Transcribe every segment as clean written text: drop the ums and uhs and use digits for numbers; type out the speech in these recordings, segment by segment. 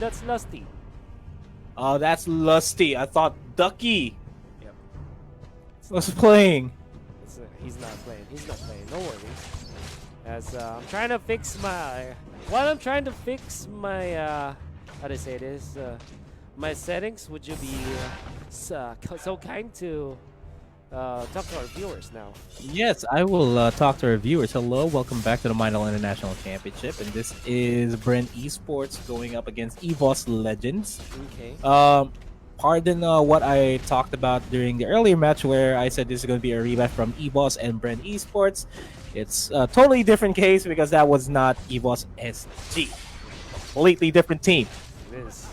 That's Lusty. Oh, that's Lusty. I thought Ducky Yep. was playing. He's not playing. He's not playing. No worries. As I'm trying to fix my... While I'm trying to fix my... how do I say this? My settings, would you be so kind to talk to our viewers now? Yes, I will talk to our viewers. Hello, welcome back to the MYTEL International Championship, and this is BREN Esports going up against EVOS Legends. Okay. Pardon what I talked about during the earlier match where I said this is going to be a rematch from EVOS and BREN Esports. It's a totally different case because that was not EVOS SG. Completely different team. It is.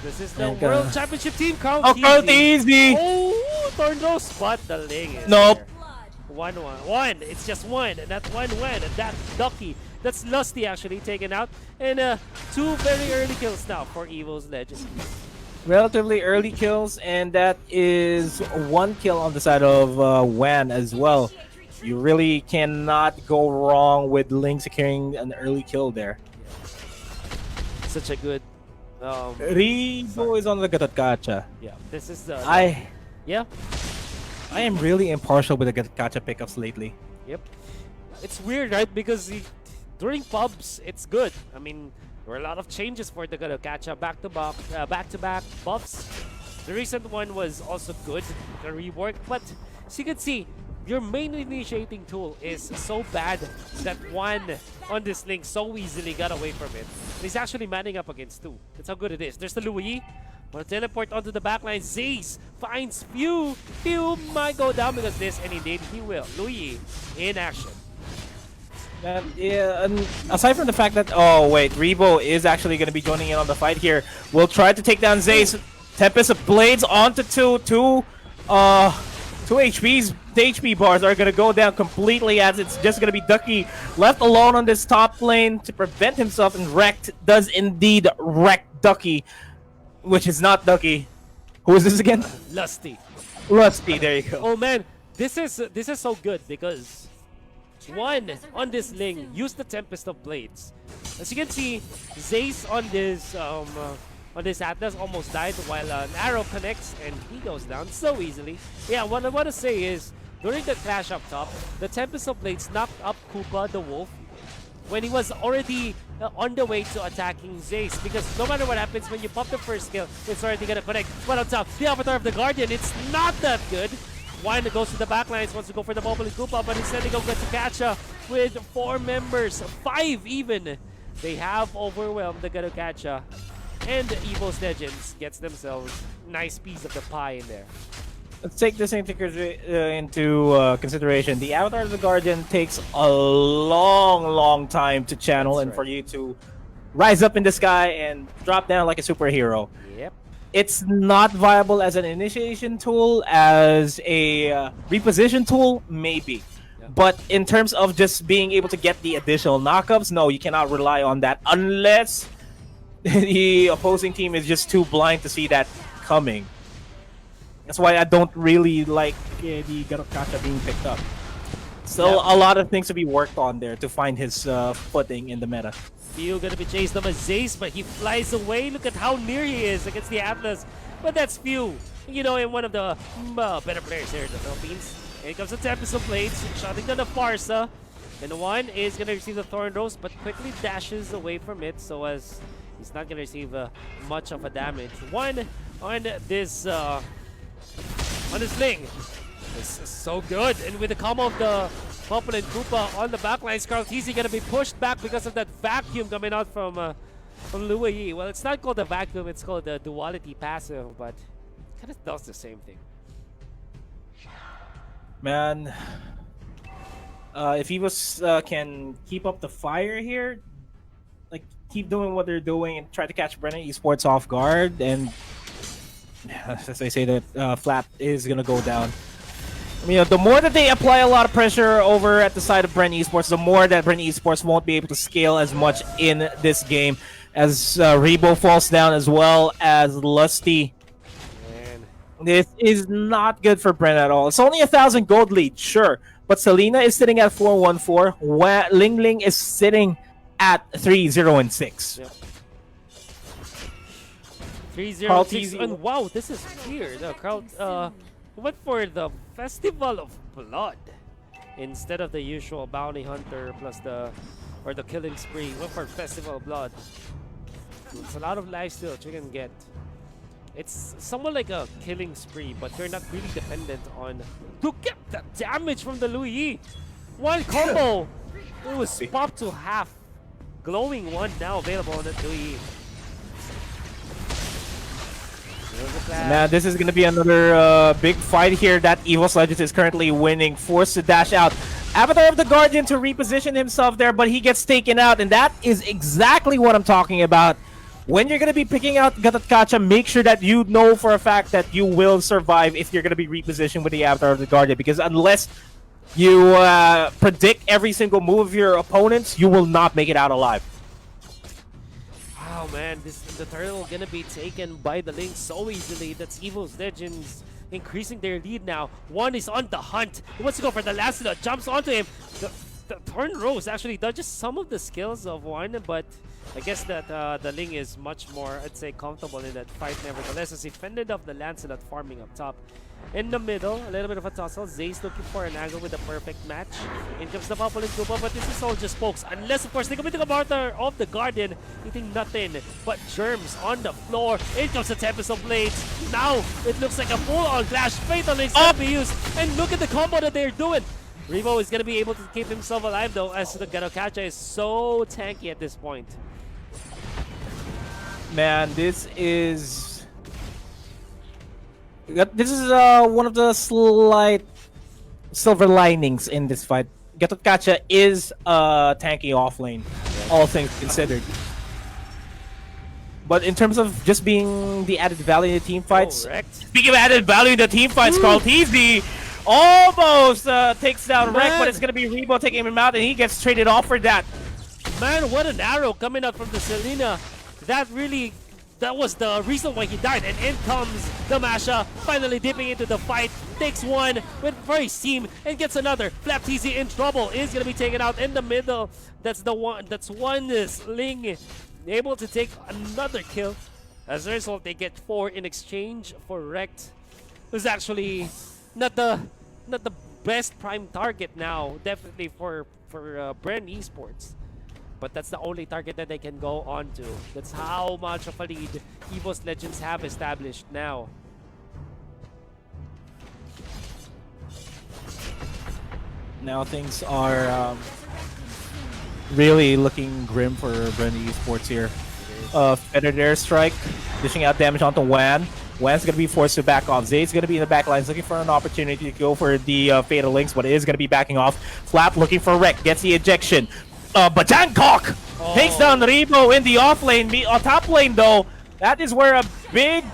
This is the World Championship team, Carl Easy. Oh, Torno spot the ling is Nope. there. 1-1. It's just one. And that one went. And that Ducky. That's Lusty actually taken out. And two very early kills now for EVOS Legends. Relatively early kills, and that is one kill on the side of Wan as well. You really cannot go wrong with Ling securing an early kill there. Such a good... Ribo is on the Gacha. Yeah, this is the... I am really impartial with the Gacha pickups lately. Yep. It's weird, right? Because during pubs, it's good. I mean, there were a lot of changes for the Gacha back-to-back buffs. The recent one was also good, the rework. But as you can see, your main initiating tool is so bad that one on this link so easily got away from it. And he's actually manning up against two. That's how good it is. There's the Louis. Want to teleport onto the backline. Zaze finds Pew. Pew might go down because this, and indeed he will. Louis in action. Yeah, and aside from the fact that, oh wait, Ribo is actually going to be joining in on the fight here. We'll try to take down Zaze. Tempest of Blades onto two HPs. The HP bars are going to go down completely as it's just going to be Ducky left alone on this top lane to prevent himself, and Wrecked does indeed wreck Ducky, which is not Ducky. Who is this again? Lusty. Lusty, there you go. Oh man, this is so good because one on this Ling used the Tempest of Blades. As you can see, Zaze on this Atlas almost died while an arrow connects and he goes down so easily. Yeah, what I want to say is, during the clash up top, the Tempest of Blades knocked up Koopa the Wolf when he was already on the way to attacking Zaze, because no matter what happens, when you pop the first kill, it's already gonna connect. But on top, the Avatar of the Guardian, it's not that good. One goes to the backlines, wants to go for the Bubble and Koopa, but instead they go get to Gacha with 4 members, 5 even. They have overwhelmed the Gacha. And EVOS Legends gets themselves a nice piece of the pie in there. Let's take this into consideration. The Avatar of the Guardian takes a long time to channel. That's and right. For you to rise up in the sky and drop down like a superhero. Yep. It's not viable as an initiation tool, as a reposition tool, maybe. Yep. But in terms of just being able to get the additional knockups, no, you cannot rely on that unless the opposing team is just too blind to see that coming. That's why I don't really like the Gacha being picked up. Still, a lot of things to be worked on there to find his footing in the meta. Pew gonna be chased by Zaze, but he flies away. Look at how near he is against the Atlas. But that's Pew, you know, in one of the better players here in the Philippines. Here comes the Tempest of Blades, shotting down the Farsa. And the one is gonna receive the Thorn Rose, but quickly dashes away from it, so as he's not gonna receive much of a damage. One on this Ling. This is so good, and with the combo of the Bubble and Koopa on the backline, Scarlett gonna be pushed back because of that vacuum coming out from Louis. Well, it's not called a vacuum, it's called the duality passive, but it kind of does the same thing. Man, if EVOS can keep up the fire here, like keep doing what they're doing and try to catch BREN Esports off guard, and as I say, that Flap is gonna go down. I mean, the more that they apply a lot of pressure over at the side of BREN Esports, the more that BREN Esports won't be able to scale as much in this game. As Ribo falls down, as well as Lusty. Man. This is not good for BREN at all. It's only 1,000 gold lead, sure, but Selena is sitting at 414. Ling Ling is sitting at 3-0-6. Yep. 306. And wow, this is weird. The crowd went for the Festival of Blood instead of the usual bounty hunter plus the killing spree. Went for Festival of Blood. It's a lot of life steal you can get. It's somewhat like a killing spree, but you're not really dependent on to get the damage from the Louis. One combo. It was popped to half. Glowing one now available on the Louis. Man, this is going to be another big fight here that EVOS Legends is currently winning. Forced to dash out. Avatar of the Guardian to reposition himself there, but he gets taken out, and that is exactly what I'm talking about. When you're going to be picking out Gatatkacha, make sure that you know for a fact that you will survive if you're going to be repositioned with the Avatar of the Guardian, because unless you predict every single move of your opponents, you will not make it out alive. Oh man, the turtle gonna be taken by the Link so easily. That's EVOS Legends increasing their lead now. One is on the hunt. He wants to go for the last that jumps onto him. The turn rose actually dodges some of the skills of one, but I guess that the Ling is much more, I'd say, comfortable in that fight nevertheless, as he fended off the Lancelot farming up top. In the middle, a little bit of a tussle. Zay's looking for an angle with the perfect match. In comes the Purple and Kuba, but this is all just pokes. Unless, of course, they commit the Avatar of the Guardian, eating nothing but germs on the floor. In comes the Tempest of Blades. Now, it looks like a full-on Clash Fatal is going to be used. And look at the combo that they're doing. Revo is going to be able to keep himself alive, though, as the Gatatkacha is so tanky at this point. Man, this is one of the slight silver linings in this fight. Gatatkacha is tanky offlane, all things considered. But in terms of just being the added value in the team fights, speaking of added value in the team fights, Karl'Tezi almost takes down Rek, but it's going to be Rebo taking him out, and he gets traded off for that. Man, what an arrow coming out from the Selena. That was the reason why he died. And in comes the Masha, finally dipping into the fight. Takes one with very steam and gets another. FlapTZ in trouble, is going to be taken out in the middle. That's one is Ling able to take another kill. As a result, they get 4 in exchange for Rekt, who's actually not the best prime target now, definitely for BREN Esports. But that's the only target that they can go on to. That's how much of a lead EVOS Legends have established now. Now things are really looking grim for BREN Esports here. Feathered Airstrike, dishing out damage onto Wan. Wan's going to be forced to back off. Zay's going to be in the back lines looking for an opportunity to go for the Fatal Links, but it is going to be backing off. Flap looking for Rek, gets the ejection. Bajangkok takes down Rebo in the off lane. Top lane, though, that is where a big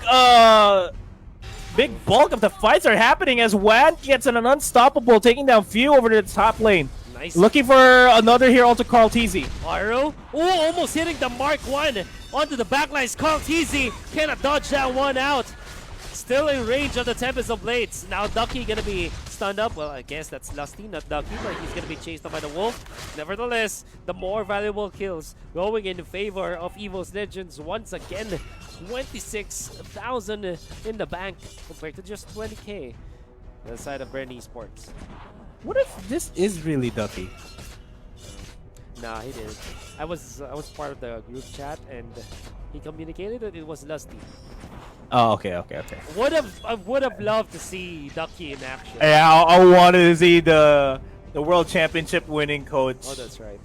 bulk of the fights are happening as Wan gets an unstoppable, taking down Few over to the top lane. Nice. Looking for another hero to Karl'Tezi. Arrow, almost hitting the Mark 1 onto the backlines. Karl'Tezi cannot dodge that one out. Still in range of the Tempest of Blades. Now Ducky gonna be stunned up. Well, I guess that's Lusty, not Ducky, but he's gonna be chased up by the Wolf. Nevertheless, the more valuable kills going in favor of EVOS Legends once again. 26,000 in the bank compared to just 20k on the side of BREN Esports. What if this is really Ducky? Nah, he didn't. I was part of the group chat and he communicated that it was Lusty. Oh, okay. I would have loved to see Ducky in action. Yeah, I wanted to see the World Championship winning coach. Oh, that's right.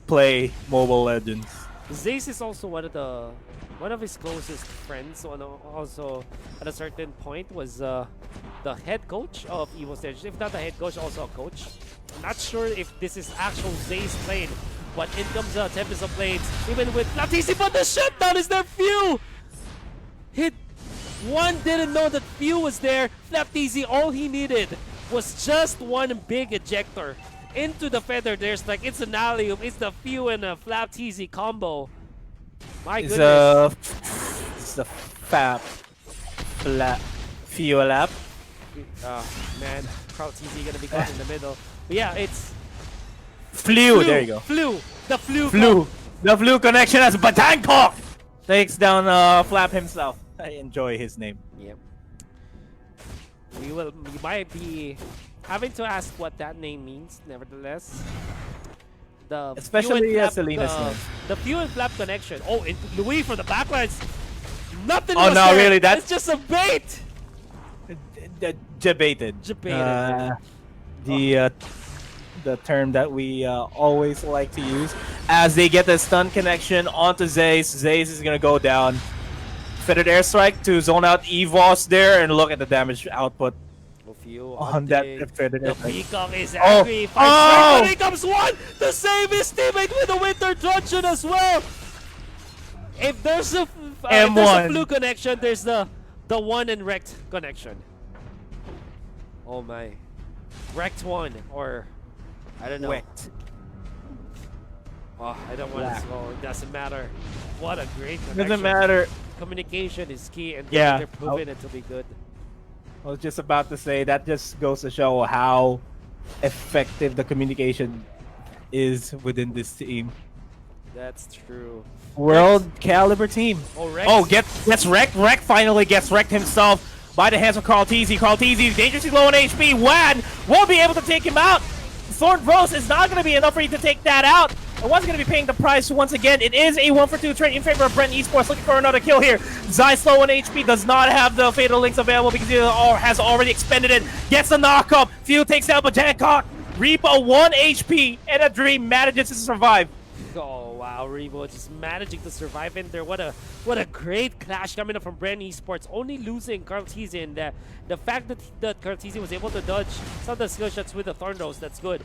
Play Mobile Legends. Zace is also one of his closest friends. Also, at a certain point, was the head coach of EVOS Legends. If not the head coach, also a coach. I'm not sure if this is actual Zace played, but in comes the Tempest of Blades. Even with FlapTZ, but the shutdown is there. Few hit. One didn't know that Few was there. FlapTZ, all he needed was just one big ejector into the feather. There's like, it's an alley-oop. It's the Few and a FlapTZ combo. My goodness. It's the Few lap. Man, Karl'Tezi gonna be caught in the middle. But yeah, it's Flew. There you go. The Flew. The Flew connection as Bajangkok Takes down Flap himself. I enjoy his name. Yep. We might be having to ask what that name means, nevertheless. The Especially Selena's name. The Pew and Flap connection. Oh, and Louis for the backlines. Nothing Oh was no, there. really? That's it's just a bait. debated. The term that we always like to use. As they get the stun connection onto Zaze, Zaze is gonna go down. Fitted airstrike to zone out EVOS there, and look at the damage output on that fitted The airstrike. Peacock is angry. Oh! Here comes one to save his teammate with the Winter Truncheon as well. If there's a flu connection, there's the one and wrecked connection. Oh my, wrecked one, or I don't know. Wet. Oh, I don't want to slow. It doesn't matter. What a great connection. Doesn't matter. Communication is key, and Yeah. they're proving it to be good. I was just about to say that just goes to show how effective the communication is within this team. That's true. World caliber team. Oh, Rex. Oh, gets wrecked. Wreck finally gets wrecked himself by the hands of Carl Teasy. Carl Teasy dangerously low on HP. Wad won't be able to take him out. Thorn Rose is not going to be enough for you to take that out. I was going to be paying the price once again. It is a 1-for-2 trade in favor of BREN Esports, looking for another kill here. Zai slow on HP, does not have the Fatal Links available because he has already expended it. Gets the knockup. Few takes out Bajancock. Reaper 1 HP, and a Dream manages to survive. Oh wow, Rebo just managing to survive in there. What a great clash coming up from BREN Esports. Only losing Cartesia, and the fact that Cartesia was able to dodge some of the skill shots with the Thorn Rose, that's good.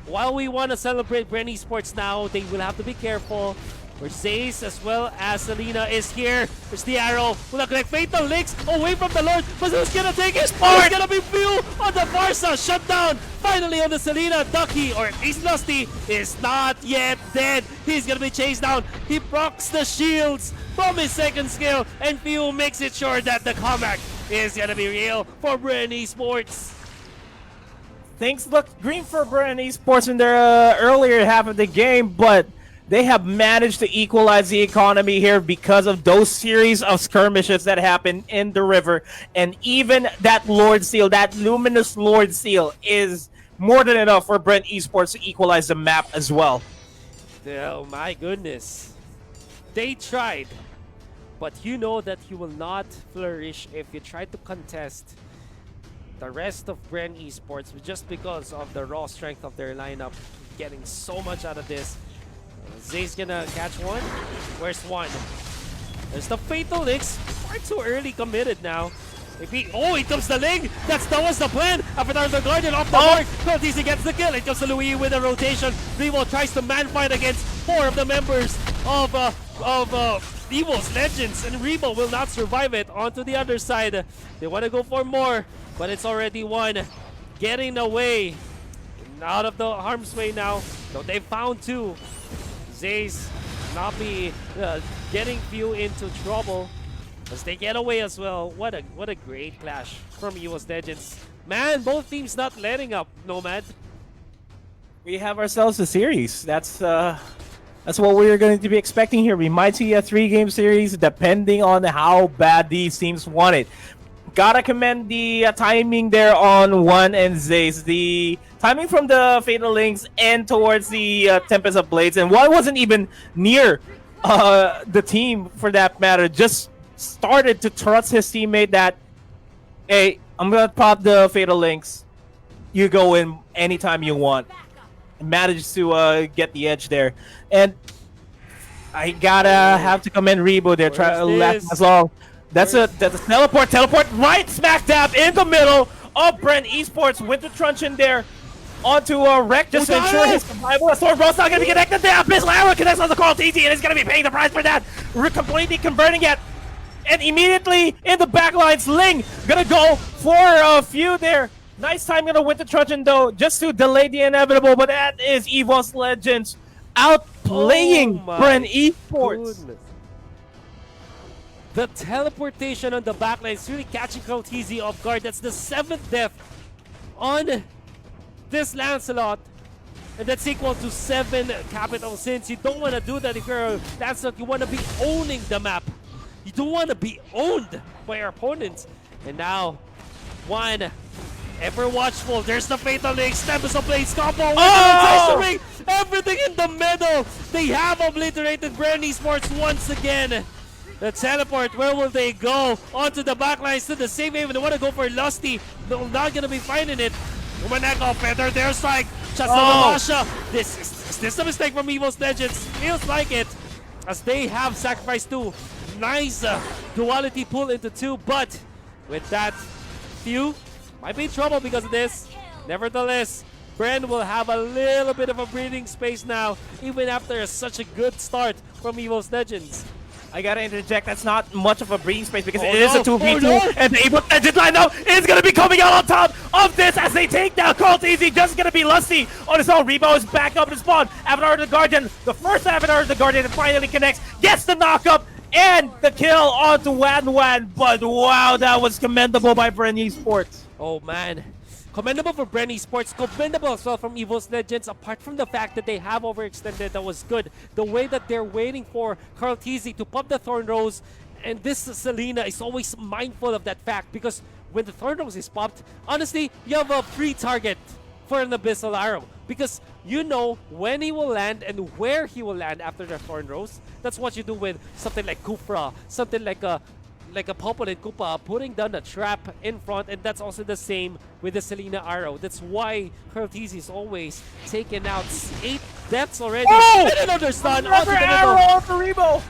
While we want to celebrate BREN Esports now, they will have to be careful. Where Zaze as well as Selena is here. There's the arrow. Will not connect. Fatal Links away from the Lord. But who's gonna take his part? It's gonna be Few on the Barca. Shut down. Finally on the Selena. Ducky, or at least Lusty, is not yet dead. He's gonna be chased down. He procs the shields from his second skill. And Few makes it sure that the comeback is gonna be real for BREN Esports. Things looked green for BREN Esports in their earlier half of the game, but they have managed to equalize the economy here because of those series of skirmishes that happened in the river. And even that Lord Seal, that luminous Lord Seal, is more than enough for BREN Esports to equalize the map as well. Oh my goodness. They tried, but you know that you will not flourish if you try to contest the rest of BREN Esports just because of the raw strength of their lineup. Getting so much out of this. Zay's gonna catch one. Where's one? There's the Fatal Links. Far too early committed now. Maybe. Oh, here comes the Ling. That was the plan. Avatar the Guardian off the mark. Cartesia gets the kill. It comes to Louis with a rotation. Revo tries to man fight against 4 of the members of EVOS Legends, and Revo will not survive it. Onto the other side. They want to go for more, but it's already one. Getting away. Out of the harm's way now. So they found 2. Zaze not be getting Few into trouble as they get away as well. What a great clash from EVOS Legends. Man, both teams not letting up, Nomad. We have ourselves a series. That's what we're going to be expecting here. We might see a 3-game series depending on how bad these teams want it. Gotta commend the timing there on One and Zaze. The timing from the Fatal Links and towards the Tempest of Blades. And One wasn't even near the team for that matter. Just started to trust his teammate that, hey, I'm going to pop the Fatal Links. You go in anytime you want. And managed to get the edge there. And I gotta have to commend Rebo there. Try to last as long. That's a teleport right smack dab in the middle of BREN Esports. Winter Truncheon there onto Wreck just to ensure his survival. Thorn Bro's not going to be connected there. Abyssal Arrow connects on the Carl TT and he's going to be paying the price for that. We're completely converting it. And immediately in the backlines, Ling going to go for a few there. Nice time on the Winter Truncheon though, just to delay the inevitable. But that is EVOS Legends outplaying BREN Esports. Goodness. The teleportation on the backline is really catching Cartesia off guard. That's the 7th death on this Lancelot. And that's equal to 7 capital sins. You don't want to do that if you're Lancelot. You want to be owning the map. You don't want to be owned by your opponents. And now, one, ever watchful. There's the Fatal Links, Tempest of Blades combo. Oh! Everything in the middle. They have obliterated BREN Esports once again. The teleport, where will they go? Onto the backlines to the save wave. They want to go for Lusty. They're not going to be finding it. Umaneko, Feather, their strike. Masha. Is this a mistake from EVOS Legends? Feels like it. As they have sacrificed 2. Nice duality pull into 2. But with that, few might be in trouble because of this. Nevertheless, BREN will have a little bit of a breathing space now, even after such a good start from EVOS Legends. I gotta interject, that's not much of a breathing space because it is a 2v2, and the EVOS Legends lineup is gonna be coming out on top of this as they take down Easy. Just gonna be Lusty on his own. Rebo is back up to spawn. Avatar the Guardian, the first Avatar the Guardian finally connects, gets the knockup and the kill onto Wan. But wow, that was commendable by BREN Esports. Oh man. Commendable for BREN Esports, commendable as well from EVOS Legends. Apart from the fact that they have overextended, that was good. The way that they're waiting for Carl TZ to pop the Thorn Rose, and this Selena is always mindful of that fact because when the Thorn Rose is popped, honestly, you have a free target for an Abyssal Arrow because you know when he will land and where he will land after the Thorn Rose. That's what you do with something like Kufra, something like a Popol and Koopa, putting down a trap in front, and that's also the same with the Selena Arrow. That's why Curtiz is always taking out 8 deaths already. Oh! And another stun Another onto the arrow middle. for Rebo.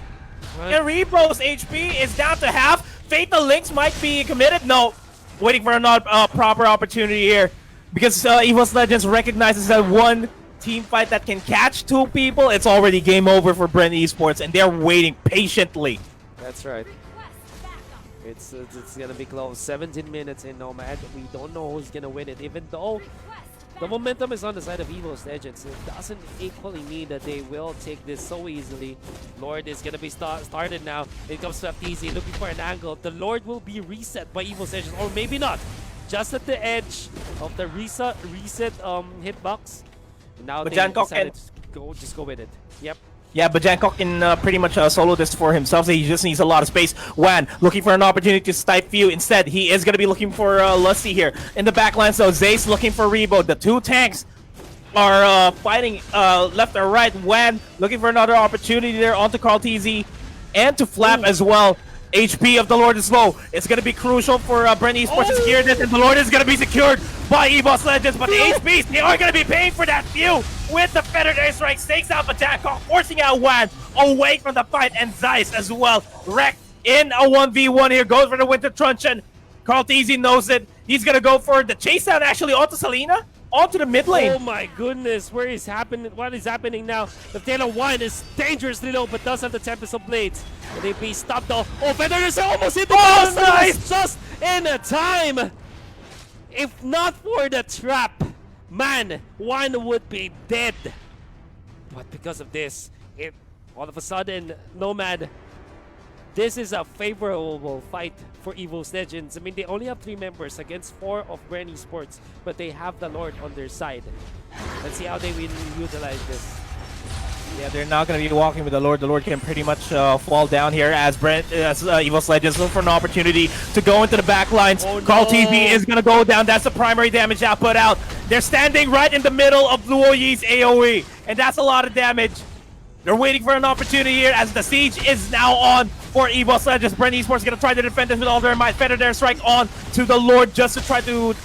And Rebo's HP is down to half. Fatal Links might be committed. No, waiting for a proper opportunity here because EVOS Legends recognizes that one team fight that can catch 2 people, it's already game over for BREN Esports, and they're waiting patiently. That's right. It's gonna be close. 17 minutes in Nomad. We don't know who's gonna win it, even though the momentum is on the side of EVOS Legends. It doesn't equally mean that they will take this so easily. Lord is gonna be started now. It comes to FTZ looking for an angle. The Lord will be reset by EVOS Legends, or maybe not. Just at the edge of the reset hitbox. Now But they Jankok decided to just go with it. Yep. Yeah, but Jankok can pretty much solo this for himself, so he just needs a lot of space. Wan looking for an opportunity to snipe Few. Instead, he is going to be looking for Lusty here. In the backline, so Zace looking for Rebo. The 2 tanks are fighting left or right. Wan looking for another opportunity there onto Carl TZ and to Flap as well. HP of the Lord is low. It's going to be crucial for BREN Esports to secure this, and the Lord is going to be secured by EVOS Legends, but the HPs, they are going to be paying for that Few with the Feathered Airstrike, takes out Jankok, forcing out Wan away from the fight, and Zeiss as well. Wrecked in a 1v1 here, goes for the Winter Truncheon. Carl TZ knows it. He's going to go for the chase down actually onto Selena, onto the mid lane. Oh my goodness, where is happening? What is happening now? The Taylor 1 is dangerously low, but does have the Tempest of Blades. Will they be stopped though? Oh, Feather is almost hit the Oh, nice! Just in time. If not for the trap, man, 1 would be dead. But because of this, all of a sudden, Nomad, this is a favorable fight for EVOS Legends. I mean, they only have 3 members against 4 of BREN Esports, but they have the Lord on their side. Let's see how they will utilize this. Yeah, they're not going to be walking with the Lord. The Lord can pretty much fall down here as EVOS Legends look for an opportunity to go into the back lines. Oh, Carl no. TZ is going to go down. That's the primary damage output out. They're standing right in the middle of Luo Yi's AoE, and that's a lot of damage. They're waiting for an opportunity here as the siege is now on for EVOS Legends. BREN Esports going to try to defend this with all their might. Feather their strike on to the Lord just to try to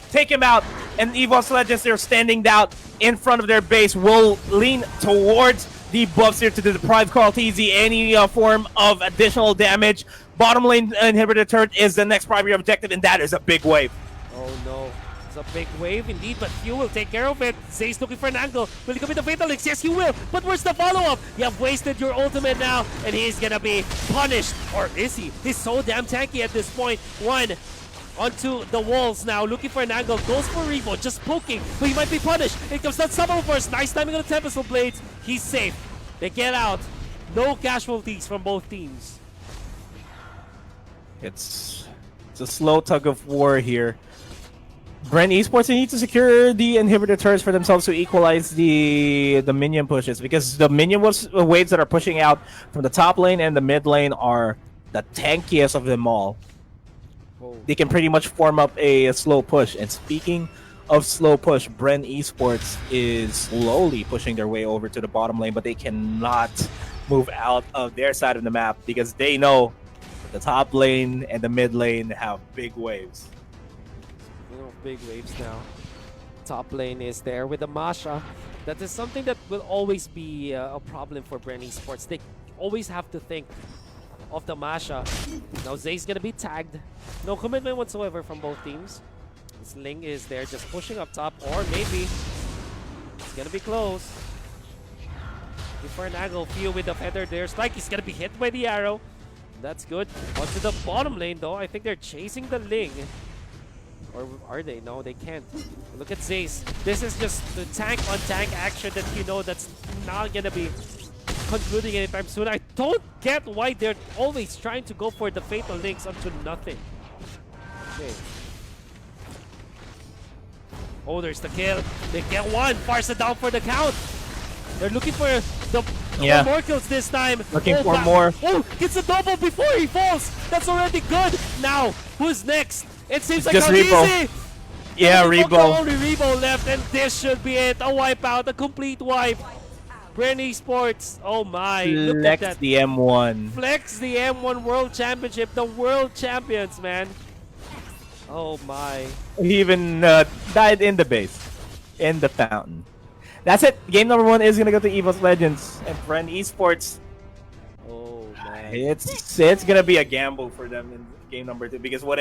take him out. And EVOS Legends, they're standing out in front of their base, will lean towards the buffs here to deprive Carl TZ any form of additional damage. Bottom lane inhibitor turret is the next primary objective, and that is a big wave. Oh no. It's a big wave indeed, but Few will take care of it. Zay's looking for an angle. Will he commit the Fatal Links? Yes, he will. But where's the follow-up? You have wasted your ultimate now, and he's gonna be punished. Or is he? He's so damn tanky at this point. 1 onto the walls now, looking for an angle. Goes for Revo, just poking, but he might be punished. It comes that Summer first. Nice timing on the Tempest of Blades. He's safe. They get out. No casualties from both teams. It's a slow tug of war here. BREN Esports, they need to secure the inhibitor turrets for themselves to equalize the minion pushes, because the waves that are pushing out from the top lane and the mid lane are the tankiest of them all. Oh. They can pretty much form up a slow push. And speaking of slow push, BREN Esports is slowly pushing their way over to the bottom lane, but they cannot move out of their side of the map because they know the top lane and the mid lane have big waves. Big waves now. Top lane is there with the Masha. That is something that will always be a problem for BREN Esports. They always have to think of the Masha. Now Zay's gonna be tagged. No commitment whatsoever from both teams. This Ling is there just pushing up top, or maybe it's gonna be close. Before an angle, Fio with the feather there. Spike, he's gonna be hit by the arrow. That's good. Onto the bottom lane though. I think they're chasing the Ling. Or are they? No, they can't. Look at Zace. This is just the tank-on-tank action that you know that's not gonna be concluding anytime soon. I don't get why they're always trying to go for the fatal links onto nothing. Okay. Oh, there's the kill. They get one. Farsa down for the count. They're looking for more kills this time. Looking for more. Oh, gets a double before he falls. That's already good. Now, who's next? It seems like just easy. Yeah, Rebo. Only Rebo left, and this should be it. A wipeout, a complete wipe. BREN Esports. Oh my! Look at that. Flex the M1. Flex the M1 World Championship. The world champions, man. Oh my! He even died in the base, in the fountain. That's it. Game number 1 is gonna go to EVOS Legends and BREN Esports. Oh man! It's gonna be a gamble for them in game number 2 because what